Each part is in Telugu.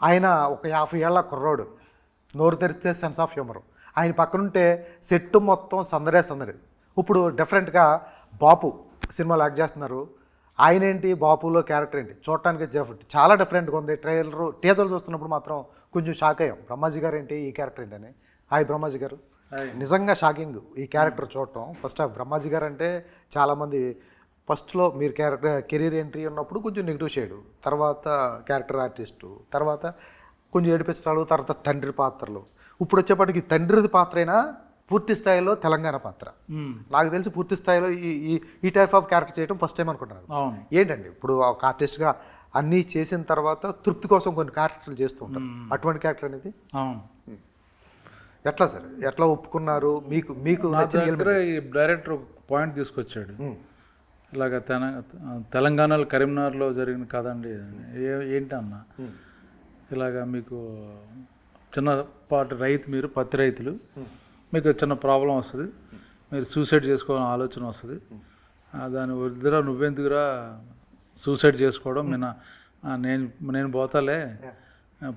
ఆయన ఒక 50 ఏళ్ల కుర్రోడు, నోరు తెరిస్తే సెన్స్ ఆఫ్ హ్యూమర్. ఆయన పక్కనుంటే సెట్ మొత్తం సందడే సందడి. ఇప్పుడు డిఫరెంట్గా బాపు సినిమాలో యాక్ట్ చేస్తున్నారు. ఆయన ఏంటి, బాపులో క్యారెక్టర్ ఏంటి, చూడటానికి చాలా డిఫరెంట్గా ఉంది. టీజర్ చూస్తున్నప్పుడు మాత్రం కొంచెం షాక్ అయ్యాం. బ్రహ్మాజీ గారు ఏంటి, ఈ క్యారెక్టర్ ఏంటని. హాయ్ బ్రహ్మాజీ గారు. నిజంగా షాకింగ్ ఈ క్యారెక్టర్ చూడటం. ఫస్ట్ బ్రహ్మాజీ గారు అంటే చాలామంది ఫస్ట్లో మీరు కెరీర్ ఎంట్రీ ఉన్నప్పుడు కొంచెం నెగిటివ్ షేడు, తర్వాత క్యారెక్టర్ ఆర్టిస్టు, తర్వాత కొంచెం ఏడిపించడాలు, తర్వాత తండ్రి పాత్రలు. ఇప్పుడు వచ్చేప్పటికి తండ్రిది పాత్ర అయినా పూర్తి స్థాయిలో తెలంగాణ పాత్ర. నాకు తెలిసి పూర్తి స్థాయిలో ఈ టైప్ ఆఫ్ క్యారెక్టర్ చేయడం ఫస్ట్ టైం అనుకుంటున్నాను. ఏంటండి ఇప్పుడు ఒక ఆర్టిస్ట్గా అన్నీ చేసిన తర్వాత తృప్తి కోసం కొన్ని క్యారెక్టర్లు చేస్తూ ఉంటారు. అటువంటి క్యారెక్టర్ అనేది ఎట్లా సార్, ఎట్లా ఒప్పుకున్నారు? మీకు మీకు డైరెక్టర్ పాయింట్ తీసుకొచ్చాడు. ఇలాగ తెలంగాణలో కరీంనగర్లో జరిగిన కాదండి ఏంటి అన్న, ఇలాగ మీకు చిన్నపాటి రైతు, మీరు పత్తి రైతులు, మీకు చిన్న ప్రాబ్లం వస్తుంది, మీరు సూసైడ్ చేసుకోవాలని ఆలోచన వస్తుంది, దాని వద్దురా నువ్వెందుకురా సూసైడ్ చేసుకోవడం, నేను పోతాలే,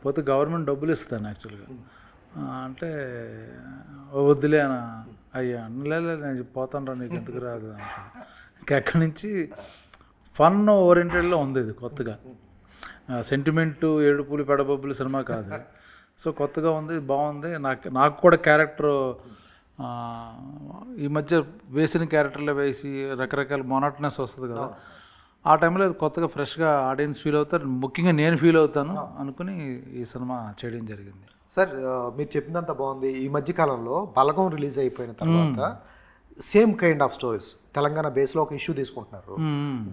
పోతే గవర్నమెంట్ డబ్బులు ఇస్తాను యాక్చువల్గా అంటే వద్దులే అన్న, అయ్యా లేదు నేను పోతాను రా, నీకు ఎందుకు రాదు అంటాడు. అక్కడి నుంచి ఫన్ ఓరియంటెడ్లో ఉంది ఇది కొత్తగా. సెంటిమెంటు ఏడుపులు పెడబొబ్బులు సినిమా కాదు. సో కొత్తగా ఉంది, బాగుంది. నాకు కూడా క్యారెక్టర్ ఈ మధ్య వేసిన క్యారెక్టర్లో వేసి రకరకాల మొనాటనెస్ వస్తుంది కదా, ఆ టైంలో కొత్తగా ఫ్రెష్గా ఆడియన్స్ ఫీల్ అవుతారు, ముఖ్యంగా నేను ఫీల్ అవుతాను అనుకుని ఈ సినిమా చేయడం జరిగింది. సార్ మీరు చెప్పినంత బాగుంది. ఈ మధ్యకాలంలో బలగం రిలీజ్ అయిపోయిన తర్వాత same kind of stories Telangana బేస్లో ఒక ఇష్యూ తీసుకుంటున్నారు,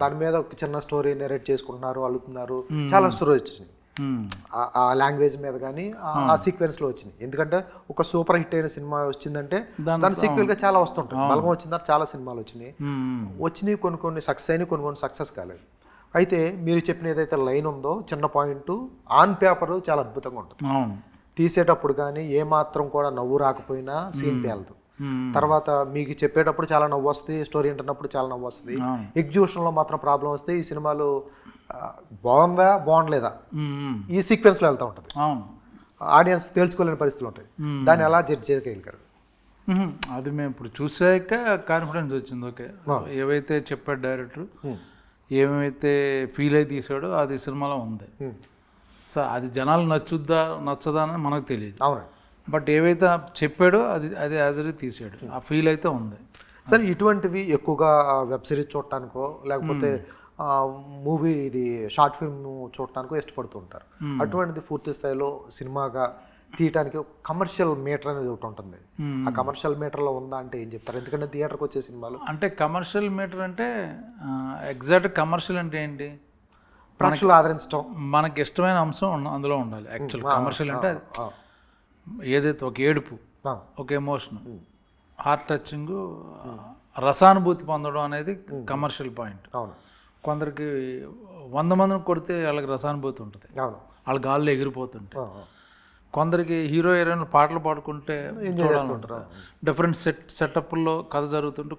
దాని మీద ఒక చిన్న స్టోరీ నెరేట్ చేసుకుంటున్నారు, అల్లుతున్నారు, చాలా స్టోరీస్ వచ్చినాయి ఆ లాంగ్వేజ్ మీద కానీ ఆ సీక్వెన్స్లో వచ్చినాయి. ఎందుకంటే ఒక సూపర్ హిట్ అయిన సినిమా వచ్చిందంటే దాని సీక్వెల్గా చాలా వస్తుంటాయి. బలగం వచ్చిన తర్వాత చాలా సినిమాలు వచ్చినాయి, కొన్ని సక్సెస్ అయినాయి, కొన్ని సక్సెస్ కాలేదు. అయితే మీరు చెప్పిన ఏదైతే లైన్ ఉందో చిన్న పాయింట్ ఆన్ పేపర్ చాలా అద్భుతంగా ఉంటుంది. తీసేటప్పుడు కానీ ఏమాత్రం కూడా నవ్వు రాకపోయినా సీన్ పేలదు. తర్వాత మీకు చెప్పేటప్పుడు చాలా నవ్వు వస్తుంది, స్టోరీ వింటున్నప్పుడు చాలా నవ్వు వస్తుంది. ఎగ్జిక్యూషన్లో మాత్రం ప్రాబ్లం వస్తే ఈ సినిమాలో బాగుందా బాగుండలేదా ఈ సీక్వెన్స్లో వెళ్తూ ఉంటుంది. ఆడియన్స్ తేల్చుకోలేని పరిస్థితులు ఉంటాయి. దాన్ని ఎలా జడ్జ్ చేయగలిగారు? అది మేము ఇప్పుడు చూసాక కాన్ఫిడెన్స్ వచ్చింది. ఓకే, ఏవైతే చెప్పాడు డైరెక్టర్, ఏమైతే ఫీల్ అయి తీసాడో అది సినిమాలో ఉంది. సార్ అది జనాలు నచ్చదా అని మనకు తెలియదు. అవునండి. బట్ ఏవైతే చెప్పాడో అది యాజ్ ఇట్ తీసాడు, ఆ ఫీల్ అయితే ఉంది. సరే, ఇటువంటివి ఎక్కువగా వెబ్ సిరీస్ చూడటానికో లేకపోతే మూవీ ఇది షార్ట్ ఫిల్మ్ చూడటానికో ఇష్టపడుతూ ఉంటారు. అటువంటిది పూర్తి స్థాయిలో సినిమాగా తీయటానికి కమర్షియల్ మీటర్ అనేది ఒకటి ఉంటుంది. ఆ కమర్షియల్ మీటర్లో ఉందా అంటే ఏం చెప్తారు? ఎందుకంటే థియేటర్కి వచ్చే సినిమాలు అంటే కమర్షియల్ మీటర్ అంటే ఎగ్జాక్ట్ కమర్షియల్ అంటే ఏంటి, ప్రేక్షకులు ఆదరించడం, మనకి ఇష్టమైన అంశం అందులో ఉండాలి. యాక్చువల్ కమర్షియల్ అంటే ఏదైతే ఒక ఏడుపు, ఒక ఎమోషన్, హార్ట్ టచింగ్, రసానుభూతి పొందడం అనేది కమర్షియల్ పాయింట్. కొందరికి 100 మందిని కొడితే వాళ్ళకి రసానుభూతి ఉంటుంది, వాళ్ళ గాల్లో ఎగిరిపోతుంటాయి. కొందరికి హీరో హీరోయిన్ పాటలు పాడుకుంటే డిఫరెంట్ సెటప్లో కథ జరుగుతుంటే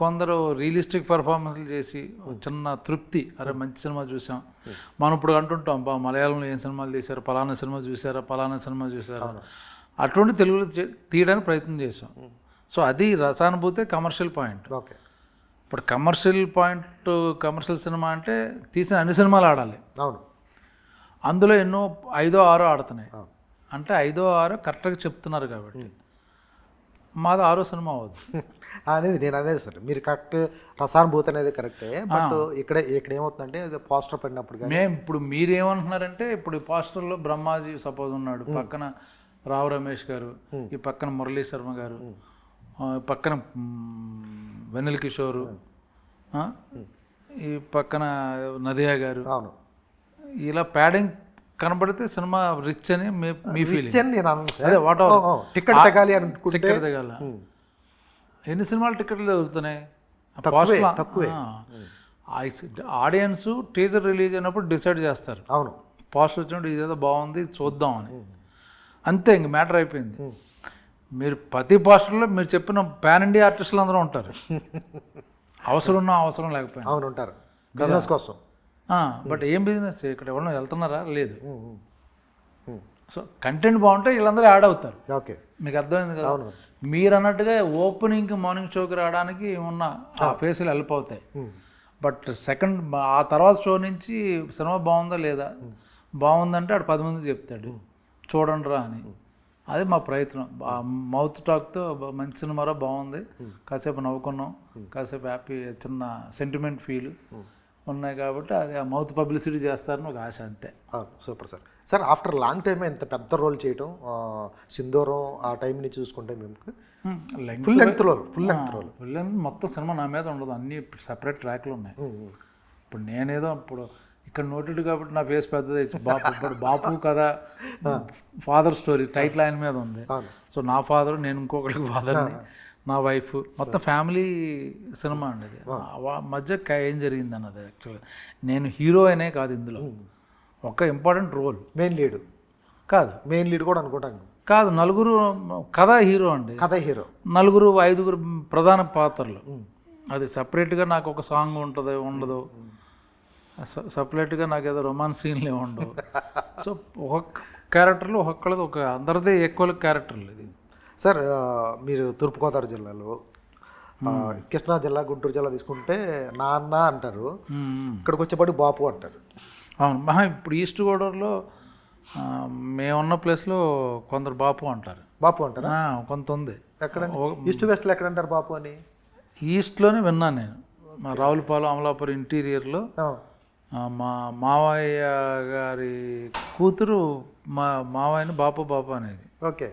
కొందరు రియలిస్టిక్ పర్ఫార్మెన్స్లు చేసి చిన్న తృప్తి, అరే మంచి సినిమా చూసాం. మనం ఇప్పుడు అంటుంటాం, మలయాళంలో ఏం సినిమాలు తీశారు, పలానా సినిమా చూసారా, అటువంటి తెలుగులో తీయడానికి ప్రయత్నం చేసాం. సో అది రసానుభూతే కమర్షియల్ పాయింట్. ఇప్పుడు కమర్షియల్ సినిమా అంటే తీసిన అన్ని సినిమాలు ఆడాలి. అందులో ఎన్నో 5, 6 ఆడుతున్నాయి అంటే 5, 6 కరెక్ట్గా చెప్తున్నారు కాబట్టి మాది 6వ సినిమా అవుతుంది అనేది నేను అనేది. సార్ మీరు కరెక్ట్, రసానుభూతి అనేది కరెక్టే. బట్ ఇక్కడ ఏమవుతుందంటే పోస్టర్ పడినప్పుడు ఇప్పుడు మీరేమంటున్నారంటే, ఇప్పుడు పోస్టర్లో బ్రహ్మాజీ సపోజ్ ఉన్నాడు, పక్కన రావు రమేష్ గారు, ఈ పక్కన మురళీ శర్మ గారు, పక్కన వెన్నెల కిషోరు, ఈ పక్కన నదియా గారు, ఇలా ప్యాడింగ్ కనబడితే సినిమా రిచ్ అని మీ ఫీలింగ్. అదే వాట్ టికెట్ తగాలి. ఎన్ని సినిమాలు టికెట్లు దొరుకుతున్నాయి? తక్కువే. ఆడియన్స్ టీజర్ రిలీజ్ అయినప్పుడు డిసైడ్ చేస్తారు. పోస్టర్ వచ్చినప్పుడు ఇదేదో బాగుంది చూద్దాం అని, అంతే, ఇంక మ్యాటర్ అయిపోయింది. మీరు ప్రతి పోస్టర్లో మీరు చెప్పిన పాన్ ఇండియా ఆర్టిస్టులు అందరూ ఉంటారు, అవసరం ఉన్నా అవసరం లేకపోయినా ఉంటారు బిజినెస్ కోసం. బట్ ఏం బిజినెస్? ఇక్కడ ఎవరైనా వెళ్తున్నారా? లేదు. సో కంటెంట్ బాగుంటే వీళ్ళందరూ యాడ్ అవుతారు. ఓకే, మీకు అర్థమైంది కదా. మీరు అన్నట్టుగా ఓపెనింగ్కి మార్నింగ్ షోకి రావడానికి ఉన్న ఆ ఫేస్లు హెల్ప్ అవుతాయి. బట్ సెకండ్ ఆ తర్వాత షో నుంచి సినిమా బాగుందా లేదా, బాగుందంటే ఆడు 10 మంది చెప్తాడు చూడండి రా అని. అది మా ప్రయత్నం. మౌత్ టాక్తో మంచి సినిమారా, బాగుంది, కాసేపు నవ్వుకున్నాం, కాసేపు హ్యాపీ, చిన్న సెంటిమెంట్ ఫీల్ ఉన్నాయి కాబట్టి అది ఆ మౌత్ పబ్లిసిటీ చేస్తారని ఒక ఆశ, అంతే. Super sir. Sir after long time ఎంత పెద్ద రోల్ చేయటం, సింధూరం ఆ టైంని చూసుకుంటే మేము ఫుల్ లెంగ్త్ రోల్ మొత్తం సినిమా నా మీద ఉండదు, అన్ని సెపరేట్ ట్రాక్లు ఉన్నాయి. ఇప్పుడు నేనేదో ఇప్పుడు ఇక్కడ నోటెడ్ కాబట్టి నా ఫేస్ పెద్దది, ఇప్పుడు బాపు కదా ఫాదర్ స్టోరీ టైటిల్ ఆయన మీద ఉంది. సో నా ఫాదర్, నేను ఇంకొకరికి ఫాదర్ని, నా వైఫ్, మొత్తం ఫ్యామిలీ సినిమా అండి అది. మధ్య ఏం జరిగింది అన్నది యాక్చువల్గా నేను హీరో అనే కాదు, ఇందులో ఒక ఇంపార్టెంట్ రోల్, మెయిన్ లీడ్ కాదు, మెయిన్ లీడ్ కూడా అనుకుంటాను కాదు, నలుగురు కథ హీరో అండి, కథ హీరో, 4-5 ప్రధాన పాత్రలు. అది సపరేట్గా నాకు ఒక సాంగ్ ఉంటుంది ఉండదు, సపరేట్గా నాకు ఏదో రొమాన్స్ సీన్లు ఉండవు. సో ఒక్కొక్క క్యారెక్టర్లు ఒక్కొక్కళ్ళది ఒక అందరిదే ఎక్కువ క్యారెక్టర్లు. ఇది సార్ మీరు తూర్పుగోదావరి జిల్లాలో, కృష్ణా జిల్లా, గుంటూరు జిల్లా తీసుకుంటే నాన్న అంటారు, ఇక్కడికి వచ్చేపాటి బాపు అంటారు. అవును, ఇప్పుడు ఈస్ట్ గోదావరిలో మేమున్న ప్లేస్లో కొందరు బాపు అంటారు. బాపు అంటారా? కొంత ఉంది. ఎక్కడ ఈస్ట్ వెస్ట్లో ఎక్కడ అంటారు బాపు అని? ఈస్ట్లోనే విన్నాను నేను. మా రావులపాలెం, అమలాపురం ఇంటీరియర్లో మా మావయ్య గారి కూతురు మా మావయ్యని బాపు అనేది. ఓకే,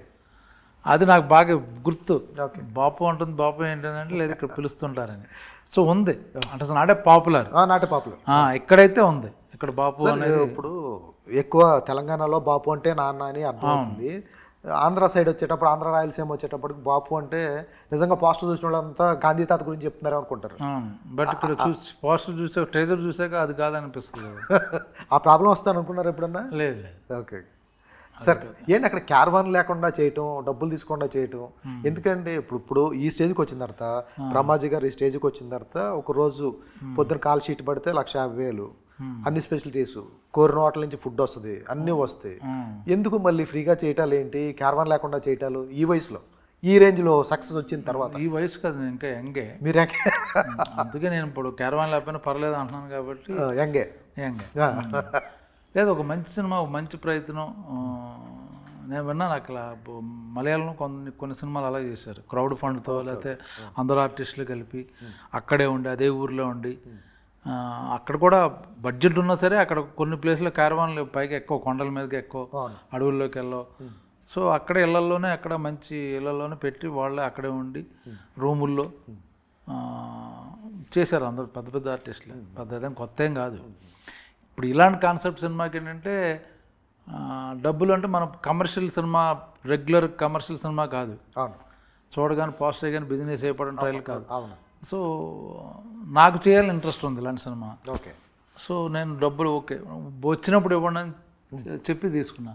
అది నాకు బాగా గుర్తు. బాపు అంటుంది, బాపు ఏంటంటే లేదు ఇక్కడ పిలుస్తుంటారని. సో ఉంది అంటే అసలు నాటే పాపులర్, ఇక్కడైతే ఉంది. ఇక్కడ బాపు అనేది ఇప్పుడు ఎక్కువ తెలంగాణలో బాపు అంటే నాన్న అని అర్థం అవుతుంది. ఆంధ్ర సైడ్ వచ్చేటప్పుడు, ఆంధ్ర రాయలసీమ వచ్చేటప్పటికి బాపు అంటే నిజంగా పోస్టర్ చూసిన వాళ్ళంతా గాంధీ తాత గురించి చెప్తున్నారు అనుకుంటారు. బట్ ఇక్కడ పోస్టర్ చూసే ట్రేజర్ చూసాక అది కాదనిపిస్తుంది. ఆ ప్రాబ్లం వస్తాను అనుకున్నారు ఎప్పుడన్నా? లేదు. ఓకే సార్, ఏంటి అక్కడ క్యారవాన్ లేకుండా చేయటం, డబ్బులు తీసుకోకుండా చేయటం ఎందుకంటే ఇప్పుడు ఈ స్టేజ్కి వచ్చిన తర్వాత, బ్రహ్మాజీ గారు ఈ స్టేజ్కి వచ్చిన తర్వాత, ఒక రోజు పొద్దున కాల్ షీట్ పడితే 1,50,000, అన్ని స్పెషాలిటీస్, కోరిన హోటల్ నుంచి ఫుడ్ వస్తుంది, అన్నీ వస్తాయి. ఎందుకు మళ్ళీ ఫ్రీగా చేయటాలు ఏంటి, క్యారవాన్ లేకుండా చేయటాలు ఈ వయసులో, ఈ రేంజ్లో సక్సెస్ వచ్చిన తర్వాత? ఈ వయసు కదా, ఇంకా యంగే మీరు. అందుకే నేను ఇప్పుడు క్యారవాన్ లేకపోయినా పర్లేదు అంటున్నాను కాబట్టి యంగే. లేదు, ఒక మంచి సినిమా, ఒక మంచి ప్రయత్నం. నేను విన్నాను అక్కడ మలయాళంలో కొన్ని సినిమాలు అలా చేశారు, క్రౌడ్ ఫండ్తో, లేకపోతే అందరు ఆర్టిస్టులు కలిపి అక్కడే ఉండి, అదే ఊర్లో ఉండి, అక్కడ కూడా బడ్జెట్ ఉన్నా సరే అక్కడ కొన్ని ప్లేస్లో క్యారవాన్లు పైకి ఎక్కువ, కొండల మీదకి ఎక్కువ, అడవుల్లోకి వెళ్ళవు. సో అక్కడ ఇళ్లలోనే, అక్కడ మంచి ఇళ్లలోనే పెట్టి వాళ్ళే అక్కడే ఉండి రూముల్లో చేశారు అందరు పెద్ద పెద్ద ఆర్టిస్టులు. పెద్దదేం కొత్త ఏం కాదు. ఇప్పుడు ఇలాంటి కాన్సెప్ట్ సినిమాకి ఏంటంటే డబ్బులు అంటే మన commercial cinema, regular commercial cinema కాదు, చూడగానే పోస్టర్ కానీ బిజినెస్ అయిపోవడం ట్రైల్ కాదు. సో నాకు చేయాలని ఇంట్రెస్ట్ ఉంది ఇలాంటి సినిమా. ఓకే, సో నేను డబ్బులు ఓకే వచ్చినప్పుడు ఇవ్వండి అని చెప్పి తీసుకున్నా.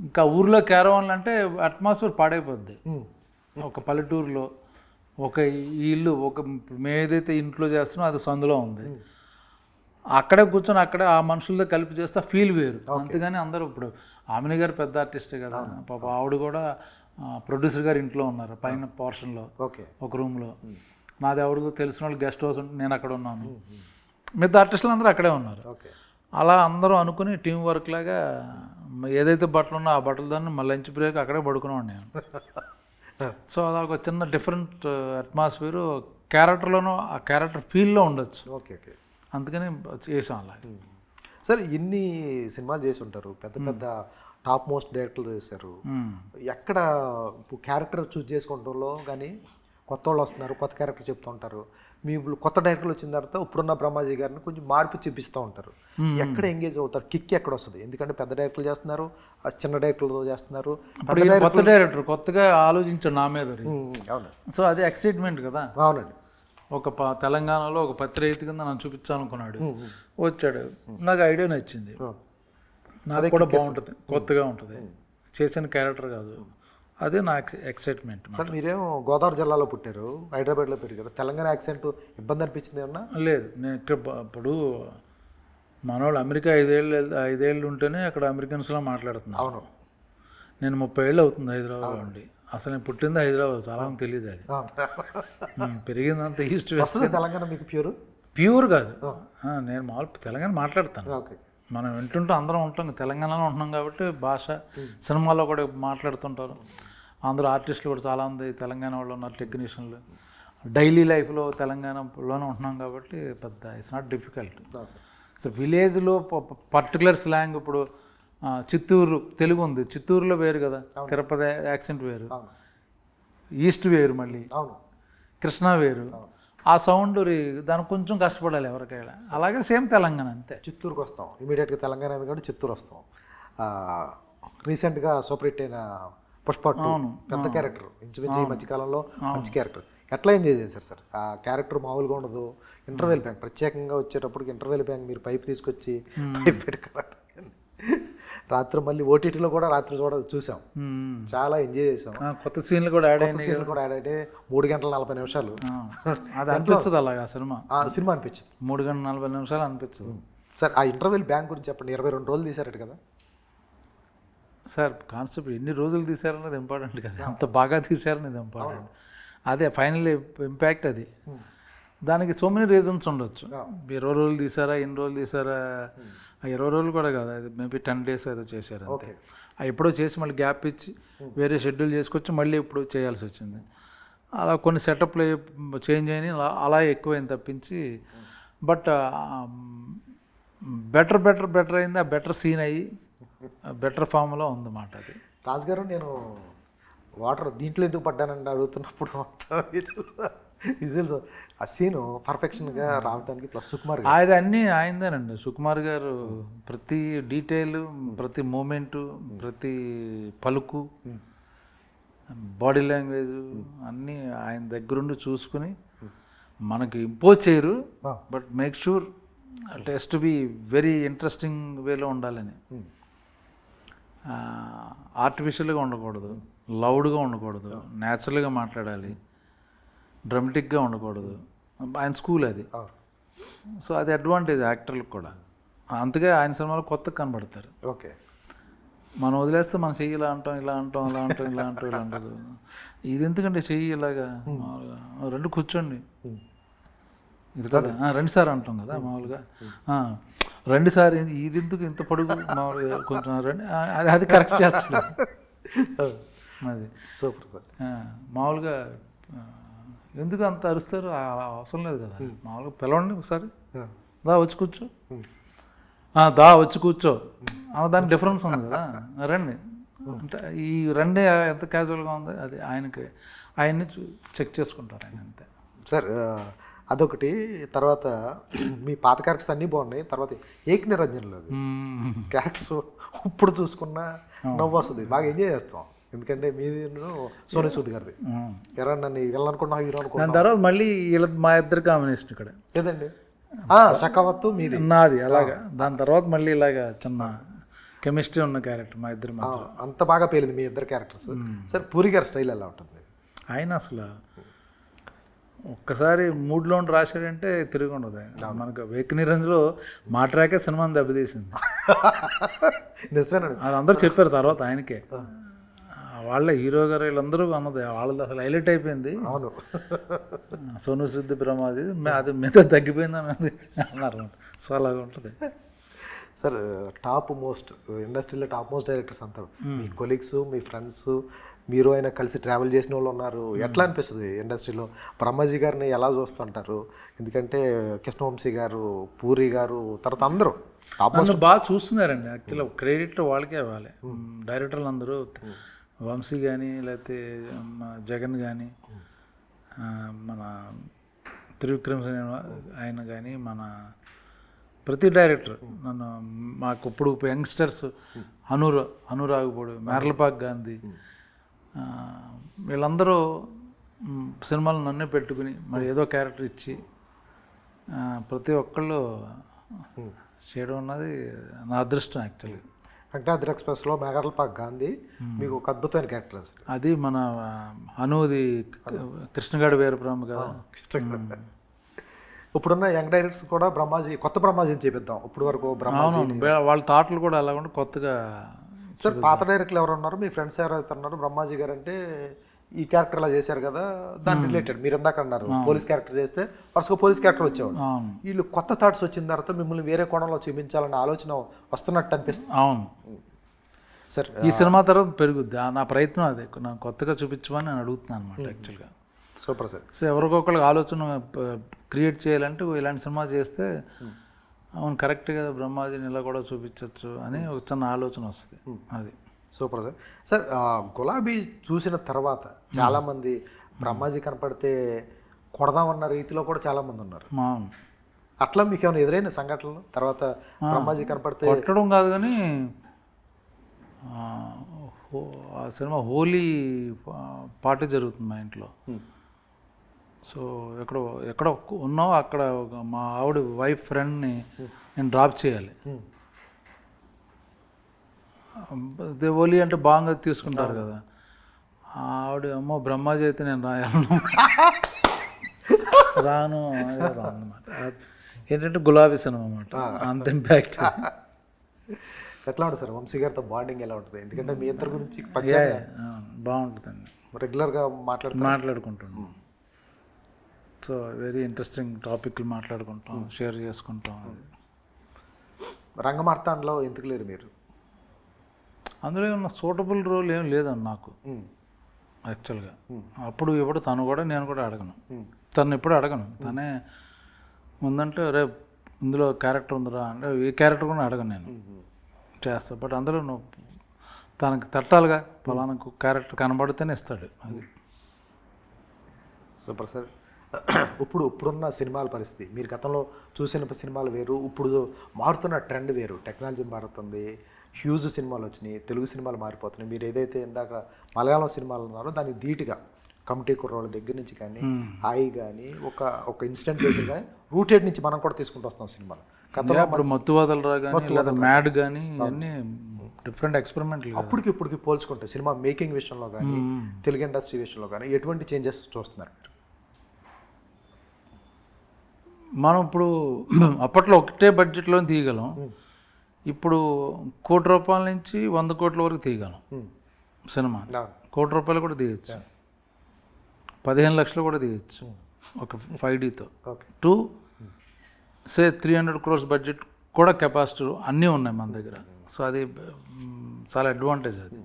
ఇంకా ఊర్లో క్యారవాన్లు అంటే అట్మాస్ఫియర్ పాడైపోద్ది. ఒక పల్లెటూరులో ఒక ఇల్లు, ఒక మేము ఏదైతే ఇంట్లో చేస్తున్నామో అది సందులో ఉంది, అక్కడే కూర్చొని అక్కడే ఆ మనుషులతో కలిపి చేస్తే ఫీల్ వేరు. అంతేగాని అందరూ, ఇప్పుడు ఆమెని గారు పెద్ద ఆర్టిస్టే కదా, పాప ఆవిడ కూడా ప్రొడ్యూసర్ గారు ఇంట్లో ఉన్నారు పైన పోర్షన్లో, ఒక రూమ్లో. నాది ఎవరికో తెలిసిన వాళ్ళు గెస్ట్ హౌస్ ఉంటే నేను అక్కడ ఉన్నాను, మిగతా ఆర్టిస్టులు అందరూ అక్కడే ఉన్నారు. అలా అందరూ అనుకుని టీం వర్క్ లాగా ఏదైతే బట్టలు ఉన్నా ఆ బట్టలు దాన్ని మా లంచ్ బ్రేక్ అక్కడే పడుకునేవాడు నేను. సో అలా ఒక చిన్న డిఫరెంట్ అట్మాస్ఫియర్ క్యారెక్టర్లోనూ, ఆ క్యారెక్టర్ ఫీల్లో ఉండొచ్చు. అందుకని చేసాం అలా. సార్ ఇన్ని సినిమాలు చేసి ఉంటారు, పెద్ద పెద్ద టాప్ మోస్ట్ డైరెక్టర్లు చేశారు. ఎక్కడ క్యారెక్టర్ చూస్ చేసుకోవడంలో కానీ కొత్త వాళ్ళు వస్తున్నారు, కొత్త క్యారెక్టర్ చెప్తూ ఉంటారు. మీ కొత్త డైరెక్టర్లు వచ్చిన తర్వాత ఇప్పుడున్న బ్రహ్మాజీ గారిని కొంచెం మార్పు చూపిస్తూ ఉంటారు. ఎక్కడ ఎంగేజ్ అవుతారు, కిక్ ఎక్కడ వస్తుంది? ఎందుకంటే పెద్ద డైరెక్టర్లు చేస్తున్నారు, చిన్న డైరెక్టర్లతో చేస్తున్నారు. కొత్త డైరెక్టర్ కొత్తగా ఆలోచించాడు నా మీద. అవును, సో అది ఎక్సైట్మెంట్ కదా. అవునండి. ఒక తెలంగాణలో ఒక పత్రిక కింద నన్ను చూపించాలనుకున్నాడు, వచ్చాడు, నాకు ఐడియా నచ్చింది, నాకు కూడా బాగుంటుంది, కొత్తగా ఉంటుంది, చేసిన క్యారెక్టర్ కాదు, అదే నా ఎక్సైట్మెంట్. సార్ మీరేమో గోదావరి జిల్లాలో పుట్టారు, హైదరాబాద్లో పెరిగారు, తెలంగాణ యాక్సెంట్ ఇబ్బంది అనిపించింది ఏమన్నా? లేదు, నేను ఇక్కడ ఇప్పుడు మనోళ్ళు అమెరికా 5 ఏళ్ళు ఉంటేనే అక్కడ అమెరికన్స్లో మాట్లాడుతున్నారు. అవును. నేను 30 ఏళ్ళు అవుతుంది హైదరాబాద్ ఉండి. అసలు నేను పుట్టింది హైదరాబాద్, చాలా మంది తెలియదు అది. పెరిగిందంతా ఈస్ట్ వెస్ట్. తెలంగాణ మీకు ప్యూర్ కాదు. నేను మామూలు తెలంగాణ మాట్లాడతాను. ఓకే. మనం వింటుంటే అందరం ఉంటాం, తెలంగాణలో ఉంటున్నాం కాబట్టి భాష సినిమాలో కూడా మాట్లాడుతుంటారు. అందరూ ఆర్టిస్టులు కూడా చాలామంది తెలంగాణ వాళ్ళు ఉన్నారు, టెక్నీషియన్లు. డైలీ లైఫ్లో తెలంగాణలోనే ఉంటున్నాం కాబట్టి పెద్ద ఇట్స్ నాట్ డిఫికల్ట్. సో విలేజ్లో పర్టికులర్ స్లాంగ్, ఇప్పుడు చిత్తూరు తెలుగు ఉంది, చిత్తూరులో వేరు కదా, తిరుపతి యాక్సెంట్ వేరు, ఈస్ట్ వేరు, మళ్ళీ కృష్ణా వేరు. ఆ సౌండ్ దానికి కొంచెం కష్టపడాలి ఎవరికైనా. అలాగే సేమ్ తెలంగాణ అంతే. చిత్తూరుకి వస్తాం ఇమీడియట్గా, తెలంగాణ ఎందుకంటే చిత్తూరు వస్తాం. రీసెంట్గా సూపర్ హిట్ అయిన పుష్ప 2 పెద్ద క్యారెక్టర్, ఇంచుమించు ఈ మధ్యకాలంలో మంచి క్యారెక్టర్. ఎట్లా ఎంజాయ్ చేశారు సార్? ఆ క్యారెక్టర్ మామూలుగా ఉండదు. ఇంటర్వెల్ బ్యాంక్ ప్రత్యేకంగా వచ్చేటప్పటికి ఇంటర్వెల్ బ్యాంక్ మీరు పైప్ తీసుకొచ్చి పైప్ పెట్టుకోవడం, రాత్రి మళ్ళీ ఓటీటీలో కూడా రాత్రి చూసాం, చాలా ఎంజాయ్ చేసాం. కొత్త సీన్లు కూడా యాడ్ అయినాయి. సీన్లు కూడా యాడ్ అయితే 3 గంటల 40 నిమిషాలు అది అనిపిస్తుంది. అలాగా సినిమా అనిపించింది. 3 గంటల 40 నిమిషాలు అనిపిస్తుంది. సార్ ఆ ఇంటర్వెల్ బ్యాంక్ గురించి చెప్పండి. 22 రోజులు తీశారట కదా సార్? కాన్సెప్ట్ ఎన్ని రోజులు తీశారనేది ఇంపార్టెంట్ కదా, అంత బాగా తీశారనేది ఇంపార్టెంట్. అదే ఫైనల్ ఇంపాక్ట్ అది. దానికి సో మెనీ రీజన్స్ ఉండొచ్చు. 20 రోజులు తీసారా, ఎన్ని రోజులు తీసారా, 20 రోజులు కూడా కాదు, అది మేబీ 10 days ఏదో చేశారు అంతే. ఎప్పుడో చేసి మళ్ళీ గ్యాప్ ఇచ్చి వేరే షెడ్యూల్ చేసుకొచ్చి మళ్ళీ ఇప్పుడు చేయాల్సి వచ్చింది. అలా కొన్ని సెటప్లు చేంజ్ అయినాయి, అలా ఎక్కువైంది తప్పించి. బట్ బెటర్ అయింది, ఆ బెటర్ సీన్ అయ్యి బెటర్ ఫామ్లో ఉందన్నమాట అది. రాజు గారు, నేను వాటర్ దీంట్లో ఎందుకు పడ్డానని అడుగుతున్నప్పుడు విజువల్స్ ఆ సీను పర్ఫెక్షన్గా రావడానికి ప్లస్ సుకుమార్ గారు, అది అన్నీ ఆయనదేనండి. సుకుమార్ గారు ప్రతి డీటెయిల్, ప్రతి మూమెంటు, ప్రతి పలుకు, బాడీ లాంగ్వేజ్ అన్నీ ఆయన దగ్గరుండి చూసుకుని మనకి ఇంపోజ్ చేయరు. But make sure it has to be very interesting వేలో ఉండాలని. ఆర్టిఫిషియల్గా ఉండకూడదు, లౌడ్గా ఉండకూడదు, న్యాచురల్గా మాట్లాడాలి, డ్రమటిక్గా ఉండకూడదు. ఆయన స్కూల్ అది. సో అది అడ్వాంటేజ్ యాక్టర్లకు కూడా. అందుకే ఆయన సినిమాలో కొత్తగా కనబడతారు. ఓకే. మనం వదిలేస్తే మనం చెయ్యి ఇలా అంటాం, ఇలా అంటాం, అలా అంటాం, ఇలా అంటాం, ఇలా అంటారు. ఇది ఎందుకంటే చెయ్యి ఇలాగా రెండు కూర్చోండి, ఇది కదా రెండు సార్ అంటాం కదా మామూలుగా, 2 సార్ ఇది ఎందుకు ఇంత పొడుగు, మామూలుగా కొంచెం అది కరెక్ట్ చేస్తాడు. అది సూపర్ సార్. మామూలుగా ఎందుకు అంత అరుస్తారు, అవసరం లేదు కదా. మామూలుగా పిలవండి ఒకసారి, దా వచ్చి కూర్చో, దా వచ్చి కూర్చో అన్న దానికి డిఫరెన్స్ ఉంది కదా. రండి అంటే ఈ రెండే ఎంత క్యాజువల్గా ఉంది, అది ఆయన్ని చెక్ చేసుకుంటారు ఆయన అంతే. సార్ అదొకటి. తర్వాత మీ పాత క్యారెక్టర్స్ అన్నీ బాగున్నాయి. తర్వాత ఏక్ నిరంజన్లో క్యారెక్టర్స్ ఇప్పుడు చూసుకున్నా నవ్వు వస్తుంది, బాగా ఎంజాయ్ చేస్తాం. ఎందుకంటే మీది సోనీ సూద్ గారిది. ఎరా నన్ను వెళ్ళనుకున్నా హీరో అనుకున్నా. దాని తర్వాత మళ్ళీ మా ఇద్దరు కాంబినేషన్ ఇక్కడ ఏదండి, చక్కవత్తు మీది నాది అలాగా. దాని తర్వాత మళ్ళీ ఇలాగా చిన్న కెమిస్ట్రీ ఉన్న క్యారెక్టర్ మా ఇద్దరు మధ్యలో. అంత బాగా పేలింది మీ ఇద్దరు క్యారెక్టర్స్. సార్ పూరి గారి స్టైల్ ఎలా ఉంటుంది? ఆయన అసలు ఒక్కసారి మూడ్లో ఉండి రాశాడంటే తిరిగి ఉండదు ఆయన. మనకు వేక్ నిరంజ్లో మాట్లాకే సినిమాని దెబ్బతీసింది. నిజమేనండి, అది అందరూ చెప్పారు తర్వాత ఆయనకే. వాళ్ళ హీరో గారు వీళ్ళందరూ అన్నది వాళ్ళది అసలు హైలైట్ అయిపోయింది. అవును, సోను సూద్ బ్రహ్మాది అది మీద తగ్గిపోయిందని అన్నారు. సో అలాగా ఉంటుంది. సార్ టాప్ మోస్ట్ ఇండస్ట్రీలో టాప్ మోస్ట్ డైరెక్టర్స్ అంటారు. మీ కొలీగ్స్, మీ ఫ్రెండ్స్, మీరు అయినా కలిసి ట్రావెల్ చేసిన వాళ్ళు ఉన్నారు. ఎట్లా అనిపిస్తుంది ఇండస్ట్రీలో? బ్రహ్మాజీ గారిని ఎలా చూస్తుంటారు? ఎందుకంటే కృష్ణవంశీ గారు, పూరి గారు, తర్వాత అందరూ టాప్ మోస్ట్ బాగా చూస్తున్నారండి. యాక్చువల్గా క్రెడిట్ వాళ్ళకే ఇవ్వాలి. డైరెక్టర్లు అందరూ వంశీ కానీ, లేకపోతే జగన్ కానీ, మన త్రివిక్రమ్ ఆయన కానీ, మన ప్రతి డైరెక్టర్ మాకు ఇప్పుడు యంగ్స్టర్స్ అనురాగుపూడి, మేర్లపాక్ గాంధీ, వీళ్ళందరూ సినిమాలు నన్నే పెట్టుకుని మరి ఏదో క్యారెక్టర్ ఇచ్చి ప్రతి ఒక్కళ్ళు చేయడం అన్నది నా అదృష్టం యాక్చువల్గా. వెంకటాద్రి ఎక్స్ప్రెస్లో మేఘర్లపాక్ గాంధీ మీకు ఒక అద్భుతమైన క్యారెక్టర్ అసలు. అది మన అనుది కృష్ణగాడి వీరబ్రహ్మ కదా. ఇప్పుడున్న యంగ్ డైరెక్టర్స్ కూడా కొత్త బ్రహ్మాజీని చేపిద్దాం. ఇప్పుడు వరకు బ్రహ్మాజీ అవును, వాళ్ళ థాట్లు కూడా అలా ఉండి కొత్తగా. సార్ పాత డైరెక్టర్లు ఎవరు ఉన్నారు మీ ఫ్రెండ్స్ ఎవరైతే ఉన్నారు? బ్రహ్మాజీ గారు అంటే ఈ క్యారెక్టర్ ఇలా చేశారు కదా, దాని రిలేటెడ్ మీరు ఇందాక అన్నారు పోలీస్ క్యారెక్టర్ చేస్తే వరుసగా పోలీస్ క్యారెక్టర్ వచ్చేవాడు. వీళ్ళు కొత్త థాట్స్ వచ్చిన తర్వాత మిమ్మల్ని వేరే కోణంలో చూపించాలనే ఆలోచన వస్తున్నట్టు అనిపిస్తుంది. అవును సార్ ఈ సినిమా తర్వాత పెరుగుద్ది నా ప్రయత్నం. అదే నాకు కొత్తగా చూపించమని నేను అడుగుతున్నాను అనమాట యాక్చువల్గా. Super sir. సో ఎవరికొకరికి ఆలోచన క్రియేట్ చేయాలంటే ఇలాంటి సినిమా చేస్తే అవును కరెక్ట్ కదా, బ్రహ్మాజీని ఇలా కూడా చూపించవచ్చు అని ఒక చిన్న ఆలోచన వస్తుంది. అది సూపర్ సార్. సార్ గులాబీ చూసిన తర్వాత చాలామంది బ్రహ్మాజీ కనపడితే కొడదామన్న రీతిలో కూడా చాలామంది ఉన్నారు. అట్లా మీకు ఏమైనా ఎదురైన సంఘటనలు తర్వాత బ్రహ్మాజీ కనపడితే? కొట్టడం కాదు కానీ ఆ సినిమా హోలీ పార్టీ జరుగుతుంది మా ఇంట్లో. సో ఎక్కడ ఉన్నావు అక్కడ మా ఆవిడ వైఫ్ ఫ్రెండ్ని నేను డ్రాప్ చేయాలి. హోలీ అంటే బాగా తీసుకుంటారు కదా. ఆవిడ అమ్మో బ్రహ్మాజీ అయితే నేను రాను అన్నమాట. ఏంటంటే గులాబీ సినిమా అన్నమాట, అంత ఇంపాక్ట్. ఎట్లా ఉంటుంది సార్ వంశీ గారితో బాండింగ్ ఎలా ఉంటుంది? ఎందుకంటే మీ ఇద్దరి గురించి బాగుంటుందండి, రెగ్యులర్గా మాట్లాడుకుంటున్నాం. సో వెరీ ఇంట్రెస్టింగ్ టాపిక్లు మాట్లాడుకుంటాం, షేర్ చేసుకుంటాం. రంగమార్తాండలో ఎందుకు లేరు మీరు? అందులో ఏమన్నా సూటబుల్ రోల్ ఏం లేదండి నాకు యాక్చువల్గా. అప్పుడు ఇప్పుడు తను కూడా నేను కూడా అడగను, తను ఎప్పుడు అడగను. తనే ఉందంటే రేపు ఇందులో క్యారెక్టర్ ఉందిరా అంటే ఈ క్యారెక్టర్ కూడా అడగను, నేను చేస్తా. బట్ అందులో నువ్వు తనకి తట్టాలిగా, పలానా క్యారెక్టర్ కనబడితేనే ఇస్తాడు. అది సూపర్ సార్. ఇప్పుడున్న సినిమాల పరిస్థితి, మీరు గతంలో చూసిన సినిమాలు వేరు, ఇప్పుడు మారుతున్న ట్రెండ్ వేరు. టెక్నాలజీ మారుతుంది, హ్యూజ్ సినిమాలు వచ్చినాయి, తెలుగు సినిమాలు మారిపోతున్నాయి. మీరు ఏదైతే ఇందాక మలయాళం సినిమాలు ఉన్నారో దానికి ధీటుగా కమిటీ కుర్రోళ్ళ దగ్గర నుంచి కానీ హాయి కానీ ఒక ఇన్సిడెంట్ బేస్డ్ కానీ రూటెడ్ నుంచి మనం కూడా తీసుకుంటూ వస్తాం సినిమాలు. ఇప్పుడు మత్తువాదలరా కానీ లేదా మ్యాడ్ కానీ అన్నీ డిఫరెంట్ ఎక్స్పెరిమెంట్లు. ఇప్పటికి పోల్చుకుంటే సినిమా మేకింగ్ విషయంలో కానీ తెలుగు ఇండస్ట్రీ విషయంలో కానీ ఎటువంటి చేంజెస్ చూస్తున్నారు మీరు? మనం ఇప్పుడు అప్పట్లో ఒకటే బడ్జెట్లో తీయగలం, ఇప్పుడు ₹1,00,00,000 నుంచి 100 కోట్ల వరకు తీయగలం సినిమా. ₹1,00,00,000 కూడా తీయచ్చు, 15 లక్షలు కూడా తీయచ్చు ఒక 5Dతో. టు సే 300 crores బడ్జెట్ కూడా కెపాసిటీ అన్నీ ఉన్నాయి మన దగ్గర. సో అది చాలా అడ్వాంటేజ్ అది.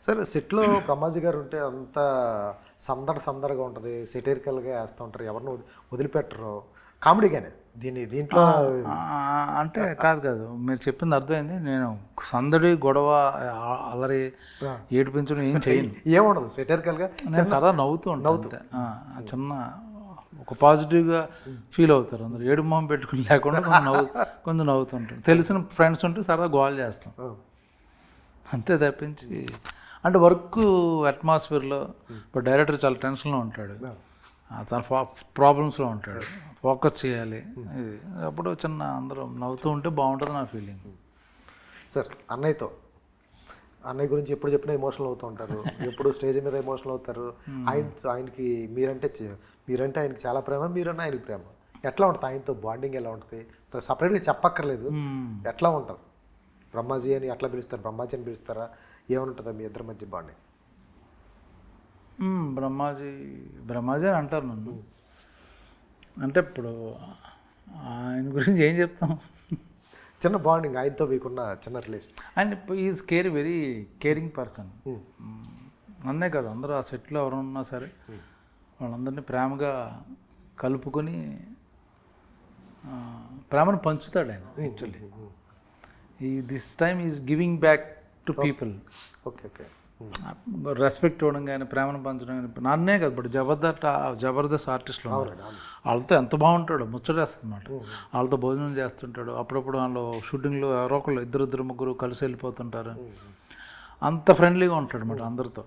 సరే సెట్లో బ్రహ్మాజీ గారు ఉంటే అంత సందడిగా ఉంటుంది, సెటైరికల్గా వేస్తూ ఉంటారు, ఎవరిని వదిలిపెట్టరు, కామెడీగానే. దీంట్లో అంటే కాదు మీరు చెప్పింది అర్థమైంది. నేను సందడి గొడవ అలరి ఏడిపించడం ఏం చేయను, ఏముండదు. సెటైరికల్గా నేను సరదా నవ్వుతూ ఉంటాను. చిన్న ఒక పాజిటివ్గా ఫీల్ అవుతారు అందరు, ఏడు మొహం పెట్టుకుని లేకుండా కొంచెం నవ్వుతుంటారు. తెలిసిన ఫ్రెండ్స్ ఉంటే సరదా గోల్ చేస్తాం అంతే తప్పించి. అంటే వర్క్ అట్మాస్ఫియర్లో ఇప్పుడు డైరెక్టర్ చాలా టెన్షన్లో ఉంటాడు, తన ప్రాబ్లమ్స్లో ఉంటాడు, ఫోకస్ చేయాలి. ఇది అప్పుడు చిన్న అందరం నవ్వుతూ ఉంటే బాగుంటుంది నా ఫీలింగ్. సార్ అన్నయ్య గురించి ఎప్పుడు చెప్పినా ఎమోషనల్ అవుతూ ఉంటారు, ఎప్పుడు స్టేజ్ మీద ఎమోషనల్ అవుతారు. ఆయనకి మీరంటే ఆయనకి చాలా ప్రేమ, మీరన్నా ఆయనకి ప్రేమ. ఎట్లా ఉంటుంది ఆయనతో బాండింగ్? ఎలా ఉంటుంది? సపరేట్గా చెప్పక్కర్లేదు, ఎట్లా ఉంటారు? బ్రహ్మాజీ అని ఎట్లా పిలుస్తారు? బ్రహ్మాజీ అని పిలుస్తారా? ఏమనుంటుందా మీ ఇద్దరి మధ్య బాండింగ్? బ్రహ్మాజీ అని అంటారు నన్ను. అంటే ఇప్పుడు ఆయన గురించి ఏం చెప్తాం, చిన్న బాండింగ్ ఆయనతో మీకున్న చిన్న relation. And is very caring person. నన్నే కాదు అందరూ ఆ సెట్లో ఎవరున్నా సరే వాళ్ళందరినీ ప్రేమగా కలుపుకొని ప్రేమను పంచుతాడు ఆయన. Actually this time is giving back to people. Okay. Respect ఇవ్వడం కానీ ప్రేమను పంచడం కానీ. నన్నే కదా ఇప్పుడు జబర్దస్త్ ఆర్టిస్టులు ఉన్నారు, వాళ్ళతో ఎంత బాగుంటాడో, ముచ్చటేస్తుంది అన్నమాట. వాళ్ళతో భోజనం చేస్తుంటాడు, అప్పుడప్పుడు వాళ్ళు షూటింగ్లో ఎవరో ఒకళ్ళు ఇద్దరు ముగ్గురు కలిసి వెళ్ళిపోతుంటారు. అంత ఫ్రెండ్లీగా ఉంటాడు అన్నమాట అందరితో.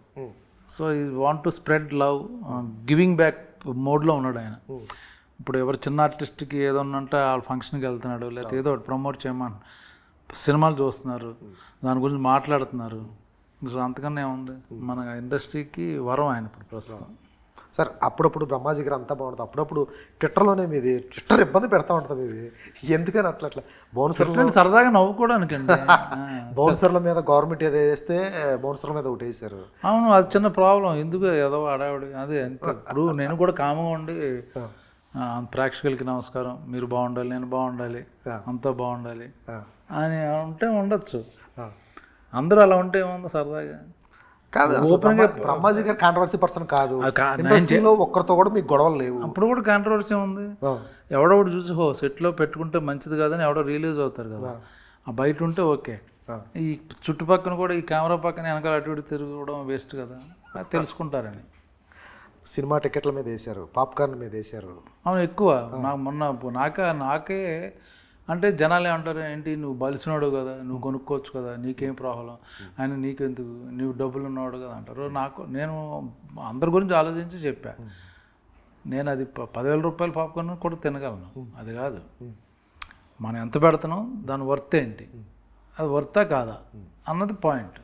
సో ఈ want to spread love, giving back మోడ్లో ఉన్నాడు ఆయన. ఇప్పుడు ఎవరు చిన్న ఆర్టిస్ట్కి ఏదన్నా అంటే వాళ్ళ ఫంక్షన్కి వెళ్తున్నాడు, లేకపోతే ఏదో ఒకటి ప్రమోట్ చేయమని సినిమాలు చూస్తున్నారు, దాని గురించి మాట్లాడుతున్నారు. సో అంతకన్నా ఏముంది, మన ఇండస్ట్రీకి వరం ఆయన ఇప్పుడు ప్రస్తుతం. సార్ అప్పుడప్పుడు బ్రహ్మాజీ గారు అంతా బాగుంటుంది, అప్పుడప్పుడు ట్విట్టర్లోనే మీది ట్విట్టర్ ఇబ్బంది పెడతా ఉంటుంది మీది, ఎందుకని అట్లా బౌన్సర్లు సరదాగా నవ్వుకోవడానికి అండి. బౌన్సర్ల మీద గవర్నమెంట్ ఏదో వేస్తే బౌన్సర్ల మీద ఒకటి వేసారు. అవును, అది చిన్న ప్రాబ్లం. ఎందుకు ఏదో అడావిడి అదే అంతే. ఇప్పుడు నేను కూడా కామంగా ఉండి ప్రేక్షకులకి నమస్కారం, మీరు బాగుండాలి, నేను బాగుండాలి, అంతా బాగుండాలి అని ఉంటే ఉండొచ్చు. అందరూ అలా ఉంటే ఏముంది సరదాగా. కాదు, బ్రహ్మాజీ గారు కాంట్రవర్సీ పర్సన్ కాదు, ఇండస్ట్రీలో ఒక్కరితో కూడా మీకు గొడవలు లేవు. అప్పుడు కూడా కాంట్రవర్సీ ఉంది. ఎవడోడు చూసి సెట్లో పెట్టుకుంటే మంచిది కాదని ఎవడో రిలీజ్ అవుతారు కదా, ఆ బయట ఉంటే ఓకే. ఈ చుట్టుపక్కల కూడా ఈ కెమెరా పక్కన వెనకాల అటు ఇటు తిరగడం వేస్ట్ కదా, అది తెలుసుకుంటారని. సినిమా టికెట్ల మీద వేశారు, పాప్కార్న్ మీద వేశారు. అవును, ఎక్కువ నాకు మొన్న నాకే అంటే జనాలు ఏమంటారు, ఏంటి నువ్వు బలిసినోడు కదా, నువ్వు కొనుక్కోవచ్చు కదా, నీకేం ప్రాబ్లం, ఆయన నీకెందుకు, నువ్వు డబ్బులు ఉన్నవాడు కదా అంటారు. నేను అందరి గురించి ఆలోచించి చెప్పా, నేను అది 10,000 రూపాయల పాప్కార్న్ కూడా తినగలను, అది కాదు. మనం ఎంత పెడుతున్నాం, దాని వర్త్ ఏంటి, అది వర్తా కాదా అన్నది పాయింట్.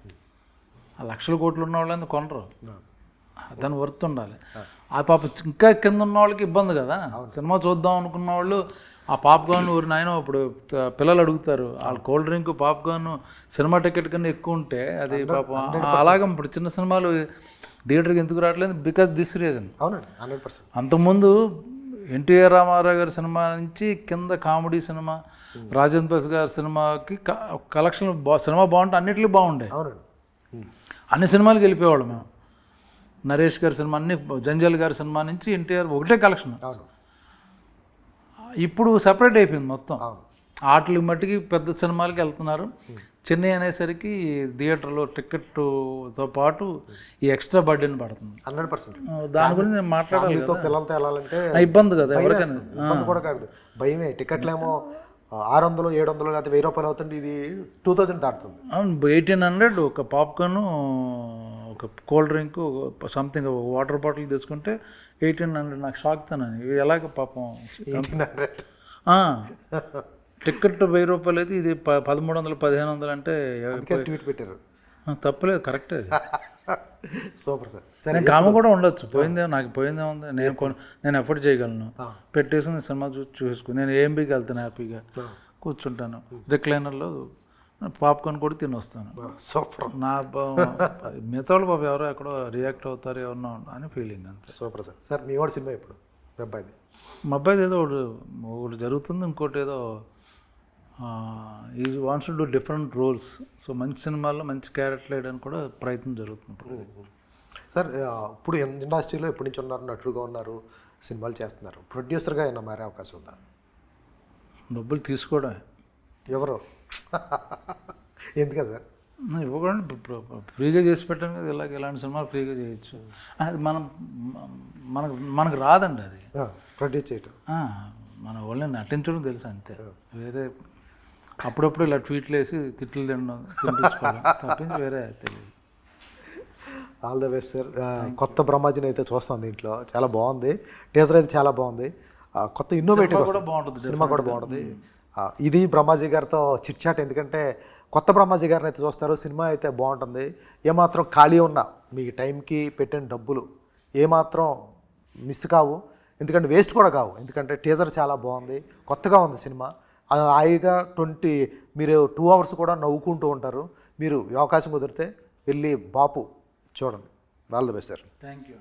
ఆ లక్షల కోట్లు ఉన్న వాళ్ళు ఎందుకు కొనరు, దాని వర్త్ ఉండాలి. ఆ పాప ఇంకా కింద ఉన్న వాళ్ళకి ఇబ్బంది కదా, సినిమా చూద్దాం అనుకున్న వాళ్ళు ఆ పాప్కార్న్ ఊరి నాయన ఇప్పుడు పిల్లలు అడుగుతారు, వాళ్ళ cool drink popcorn cinema ticket కన్నా ఎక్కువ ఉంటే అది పాపం. అలాగే ఇప్పుడు చిన్న సినిమాలు థియేటర్కి ఎందుకు రావట్లేదు, బికాస్ దిస్ రీజన్. అవునండి, 100%. అంతకుముందు ఎన్టీఆర్ రామారావు గారి సినిమా నుంచి కింద కామెడీ సినిమా, రాజేంద్ర ప్రసాద్ గారి సినిమాకి కలెక్షన్ సినిమా బాగుంటే అన్నిటికీ బాగుండే, అన్ని సినిమాలకి వెళ్ళిపోయేవాళ్ళు మేము. నరేష్ గారి సినిమా, అన్ని జంజాల్ గారి సినిమా నుంచి ఎన్టీఆర్ ఒకటే కలెక్షన్. ఇప్పుడు సెపరేట్ అయిపోయింది మొత్తం. ఆటలు మట్టికి పెద్ద సినిమాలకి వెళ్తున్నారు. చెన్నై అనేసరికి థియేటర్లో టికెట్తో పాటు ఈ ఎక్స్ట్రా బర్డెన్ పడుతుంది. 100%. దాని గురించి నేను మాట్లాడాలి. పిల్లలతో వెళ్ళాలంటే ఇబ్బంది కదా ఎవరికైనా, ఇబ్బంది కూడా కాదు, భయమే. టికెట్లు ఏమో 600, 700 లేకపోతే 1000 రూపాయలు అవుతుంది, ఇది 2000 దాటుతుంది. అవును, 1800 ఒక పాప్కార్న్, ఒక cool drink, something water bottle తీసుకుంటే 1800. నాకు షాక్ తనని, ఎలాగ పాపం 1800 టికెట్ 1000 రూపాయలు అయితే ఇది 1300, 1500 అంటే ట్వీట్ పెట్టారు. తప్పలేదు, కరెక్టే. Super sir. నేను కామ కూడా ఉండొచ్చు, నాకు పోయిందే ఉంది, నేను ఎఫర్ట్ చేయగలను, పెట్టేసి సినిమా చూసుకుని నేను ఏంబీకి వెళ్తాను, హ్యాపీగా కూర్చుంటాను, రిక్లైనర్లో పాప్కార్న్ కూడా తినొస్తాను. సూపర్. నా మిగతా వాళ్ళు పాపం ఎవరో ఎక్కడో రియాక్ట్ అవుతారు ఎవరన్నా అని ఫీలింగ్ అంతే. Super sir. సార్ మీ వాడు సినిమా ఇప్పుడు అబ్బాయిది? మా అబ్బాయిది ఏదో ఒకటి జరుగుతుంది, ఇంకోటి ఏదో ఈ wants to do different roles. So మంచి సినిమాల్లో మంచి క్యారెక్టర్ వేయడానికి కూడా ప్రయత్నం జరుగుతుంది. సార్ ఇప్పుడు ఇండస్ట్రీలో ఎప్పటి నుంచి ఉన్నారు, నటుడుగా ఉన్నారు, సినిమాలు చేస్తున్నారు, ప్రొడ్యూసర్గా అయినా మారే అవకాశం ఉందా? డబ్బులు తీసుకోవడం ఎవరు ఎందుకు సార్ ఇవ్వకండి, ఫ్రీగా చేసి పెట్టాను కదా, ఇలాంటి సినిమాలు ఫ్రీగా చేయొచ్చు. అది మనకు రాదండి, అది ప్రొడ్యూస్ చేయటం. మన వాళ్ళని నటించడం తెలుసు అంతే. వేరే అప్పుడప్పుడు ఇలా ట్వీట్లు వేసి తిట్లు తినిపించుకోవడం తప్పించి వేరే తెలియదు. All the best sir. కొత్త బ్రహ్మాజీని అయితే చూస్తాం దీంట్లో, చాలా బాగుంది. టీజర్ అయితే చాలా బాగుంది, కొత్త ఇన్నోవేటివ్ కూడా బాగుంటుంది, సినిమా కూడా బాగుంటుంది. ఇది బ్రహ్మాజీ గారితో చిట్ చాట్, ఎందుకంటే కొత్త బ్రహ్మాజీ గారిని అయితే చూస్తారు, సినిమా అయితే బాగుంటుంది. ఏమాత్రం ఖాళీ ఉన్నా మీ టైంకి పెట్టిన డబ్బులు ఏమాత్రం మిస్ కావు, ఎందుకంటే వేస్ట్ కూడా కావు, ఎందుకంటే టీజర్ చాలా బాగుంది, కొత్తగా ఉంది సినిమా. హాయిగా మీరు 2 hours కూడా నవ్వుకుంటూ ఉంటారు. మీరు అవకాశం కుదిరితే వెళ్ళి బాపు చూడండి. All the best sir. Thank you.